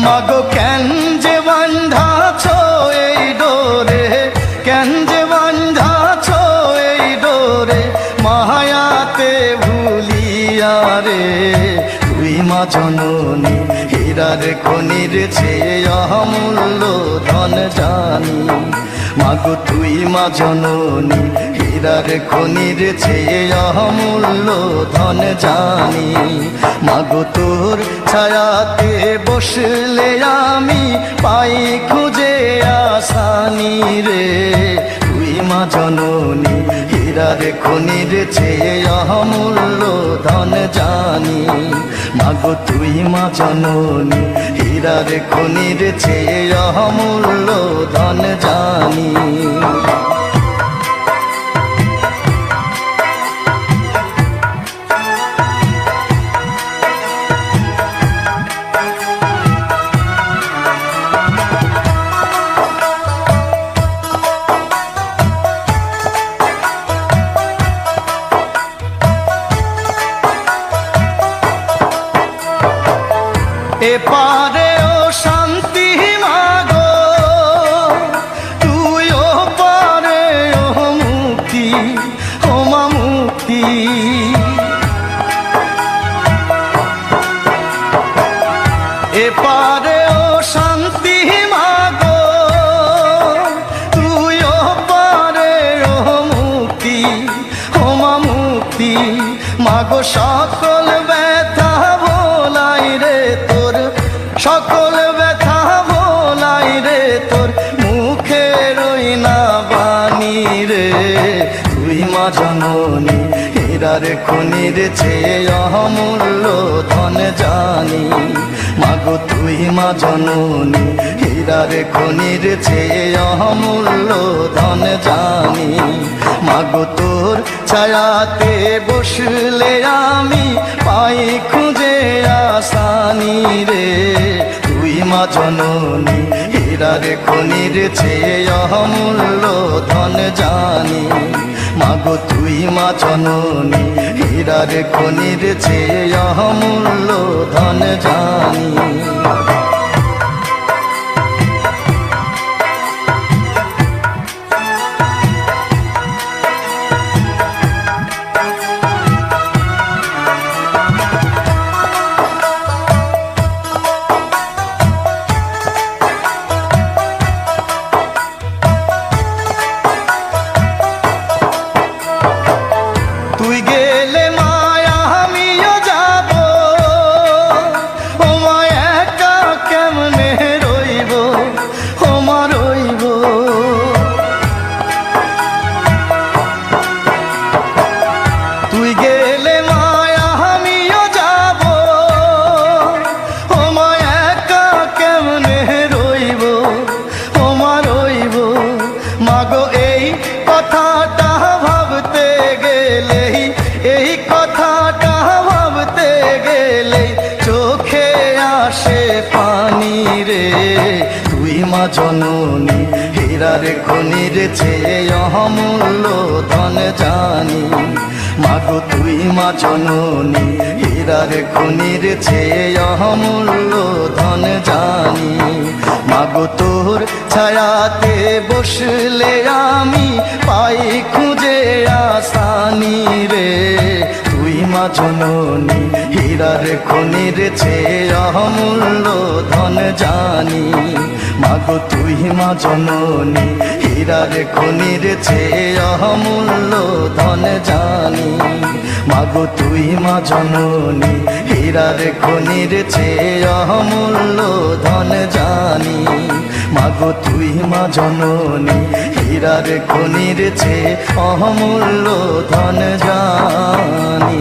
মাগো কেন যে বান্ধাছ এই ডোরে, কেন যে বান্ধাছ এই ডোরে, মায়াতে ভুলিয়া রে। তুই মা জননী হীরার খনির চেয়ে অমূল্য ধন জানি। মাগো তুই মা জননী হীরার খনির চেয়ে অমূল্য ধন জানি। মাগো তোর ছায়াতে বসলে আমি পাই খুঁজে আসানি রে। তুই মা জননী হীরার খনির চেয়ে অমূল্য ধন জানি। মাগো তুই মা জননী হীরার খনির চেয়ে অমূল্য ধন জানি। এপারে ও শান্তি মাগো, তুই ও পারে ও মুক্তি, ও মা মুক্তি। এপারে ও শান্তি মাগো, তুই ও পারে ও মুক্তি, ও মা মুক্তি। মাগো সকল ব্যথা ভোলাই রে তোর, সকল ব্যথা ভোলাই রে তোর মুখের ওই না বাণী রে। তুই মা জননী হীরার খনির চেয়ে অমূল্য ধন জানি। মাগো তুই মা জননী হীরার খনির চেয়ে অমূল্য ধন জানি। মাগো তোর ছায়াতে বসলে আমি পাই খুঁজে আসানি রে। তুই মা জননী হীরার খনির চেয়ে অমূল্য ধন জানি। মাগো তুই মা জননী হীরার খনির চেয়ে অমূল্য ধন জানি। তুই গেলে মায়া আমিও যাব, ও মা একা কেমনে রইব, ও মা রইব। তুই গেলে মায়া আমিও যাব, ও মা একা কেমনে রইব, ও মা রইব। মাগো এই কথাটা ভাবতে গেলেই, এই কথাটা ভাবতে গেলেই চোখে আসে পানি রে। তুই মা জননী হীরার খনির চেয়ে অমূল্য ধন জানি। মাগো তুই মা জননী হীরার খনির চেয়ে অমূল্য ধন জানি। মাগো তোর ছায়াতে বসলে আমি পাই খুঁজে আসানি রে। তুই মা জননী হীরার খনির চেয়ে অমূল্য ধন জানি। মাগো তুই মা জননী হীরার খনির চেয়ে অমূল্য ধন জানি। মাগো তুই মা জননী হীরার খনির চেয়ে অমূল্য ধন জানি। মাগো তুই মা জননী হীরার খনির চেয়ে অমূল্য ধন জানি।